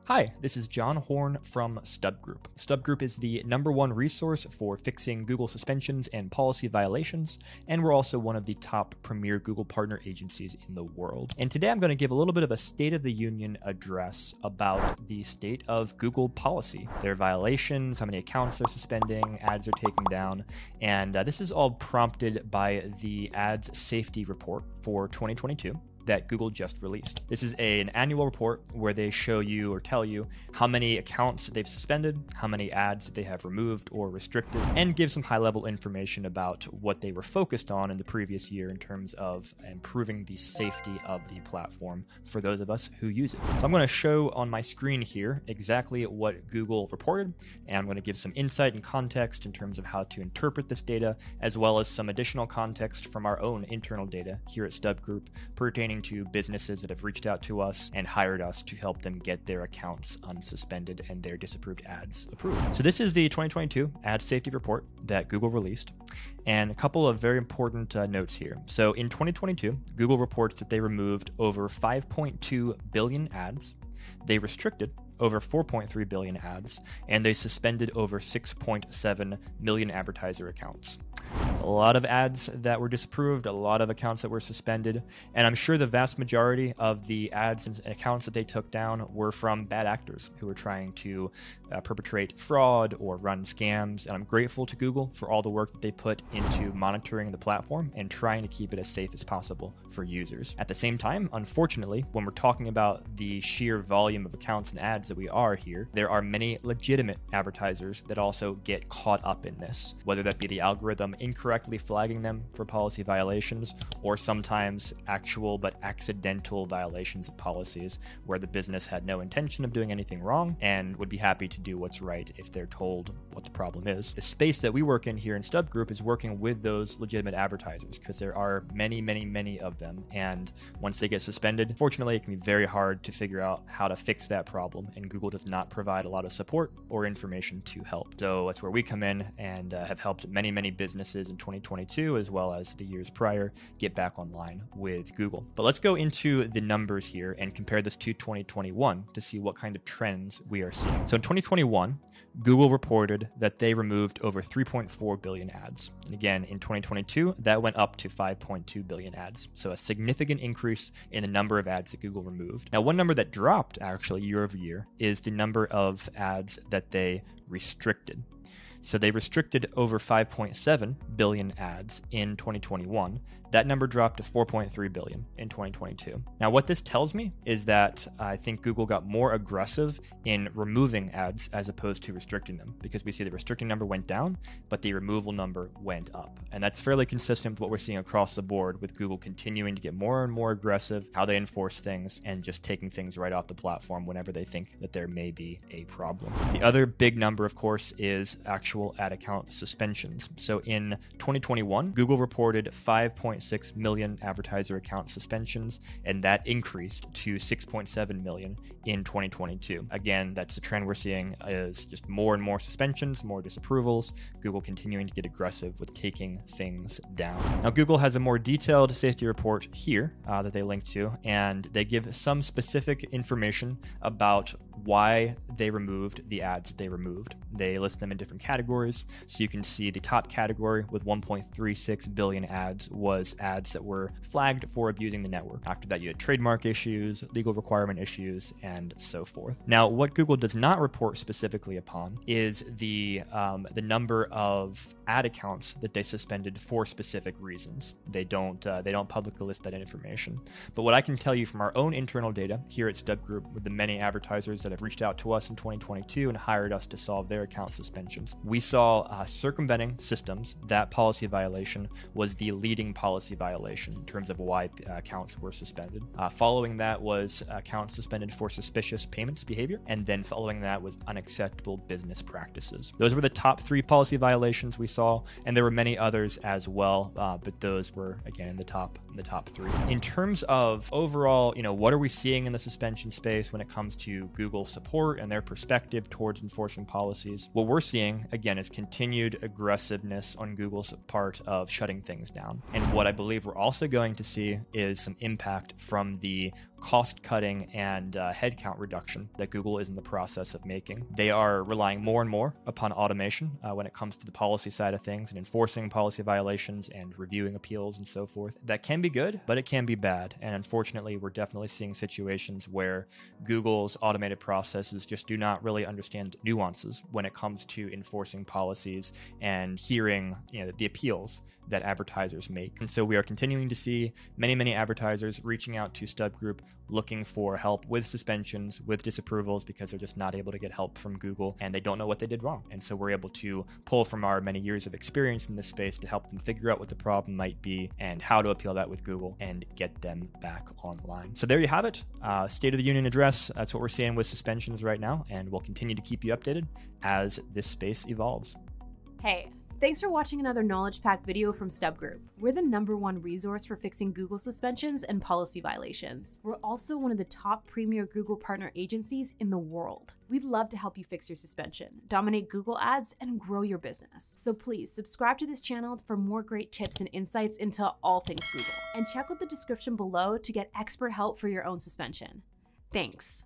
Hi, this is John Horn from StubGroup. StubGroup is the #1 resource for fixing Google suspensions and policy violations, and we're also one of the top premier Google partner agencies in the world. And today I'm going to give a little bit of a State of the Union address about the state of Google policy, their violations, how many accounts they're suspending, ads are taking down, and this is all prompted by the Ads Safety Report for 2022. That Google just released. This is an annual report where they show you or tell you how many accounts they've suspended, how many ads they have removed or restricted, and give some high-level information about what they were focused on in the previous year in terms of improving the safety of the platform for those of us who use it. So I'm going to show on my screen here exactly what Google reported, and I'm going to give some insight and context in terms of how to interpret this data, as well as some additional context from our own internal data here at StubGroup pertaining to businesses that have reached out to us and hired us to help them get their accounts unsuspended and their disapproved ads approved. So this is the 2022 Ad Safety Report that Google released, and a couple of very important notes here. So in 2022, Google reports that they removed over 5.2 billion ads, they restricted over 4.3 billion ads, and they suspended over 6.7 million advertiser accounts. It's a lot of ads that were disapproved, a lot of accounts that were suspended, and I'm sure the vast majority of the ads and accounts that they took down were from bad actors who were trying to perpetrate fraud or run scams, and I'm grateful to Google for all the work that they put into monitoring the platform and trying to keep it as safe as possible for users. At the same time, unfortunately, when we're talking about the sheer volume of accounts and ads that we are here, there are many legitimate advertisers that also get caught up in this, whether that be the algorithm incorrectly flagging them for policy violations, or sometimes actual but accidental violations of policies where the business had no intention of doing anything wrong and would be happy to do what's right if they're told what the problem is. The space that we work in here in StubGroup is working with those legitimate advertisers because there are many of them, and once they get suspended, fortunately it can be very hard to figure out how to fix that problem, and Google does not provide a lot of support or information to help. So that's where we come in and have helped many businesses in 2022 as well as the years prior get back online with Google. But let's go into the numbers here and compare this to 2021 to see what kind of trends we are seeing. So in 2021, Google reported that they removed over 3.4 billion ads. And again, in 2022, that went up to 5.2 billion ads. So a significant increase in the number of ads that Google removed. Now, one number that dropped actually year over year is the number of ads that they restricted. So they restricted over 5.7 billion ads in 2021. That number dropped to 4.3 billion in 2022. Now, what this tells me is that I think Google got more aggressive in removing ads as opposed to restricting them, because we see the restricting number went down, but the removal number went up. And that's fairly consistent with what we're seeing across the board, with Google continuing to get more and more aggressive, how they enforce things, and just taking things right off the platform whenever they think that there may be a problem. The other big number, of course, is actual ad account suspensions. So in 2021, Google reported 5.6 million advertiser account suspensions, and that increased to 6.7 million in 2022. Again, that's the trend we're seeing, is just more and more suspensions, more disapprovals, Google continuing to get aggressive with taking things down. Now, Google has a more detailed safety report here that they link to, and they give some specific information about why they removed the ads that they removed. They list them in different categories. So you can see the top category with 1.36 billion ads was ads that were flagged for abusing the network. After that, you had trademark issues, legal requirement issues, and so forth. Now, what Google does not report specifically upon is the number of ad accounts that they suspended for specific reasons. They don't publicly list that information. But what I can tell you from our own internal data here at StubGroup, with the many advertisers that have reached out to us in 2022 and hired us to solve their account suspensions, we saw circumventing systems. That policy violation was the leading policy violation in terms of why accounts were suspended. Following that was accounts suspended for suspicious payments behavior, and then following that was unacceptable business practices. Those were the top 3 policy violations we saw, and there were many others as well, but those were again in the top 3. In terms of overall, what are we seeing in the suspension space when it comes to Google support and their perspective towards enforcing policies? What we're seeing again is continued aggressiveness on Google's part of shutting things down. And what I believe we're also going to see is some impact from the cost cutting and headcount reduction that Google is in the process of making. They are relying more and more upon automation when it comes to the policy side of things and enforcing policy violations and reviewing appeals and so forth. That can be good, but it can be bad. And unfortunately, we're definitely seeing situations where Google's automated processes just do not really understand nuances when it comes to enforcing policies and hearing, the appeals that advertisers make. And so we are continuing to see many advertisers reaching out to StubGroup looking for help with suspensions, with disapprovals, because they're just not able to get help from Google and they don't know what they did wrong. And so we're able to pull from our many years of experience in this space to help them figure out what the problem might be and how to appeal that with Google and get them back online. So there you have it. State of the Union address. That's what we're seeing with suspensions right now, and we'll continue to keep you updated as this space evolves. Hey, thanks for watching another knowledge-packed video from StubGroup. We're the #1 resource for fixing Google suspensions and policy violations. We're also one of the top premier Google partner agencies in the world. We'd love to help you fix your suspension, dominate Google ads, and grow your business. So please subscribe to this channel for more great tips and insights into all things Google. And check out the description below to get expert help for your own suspension. Thanks.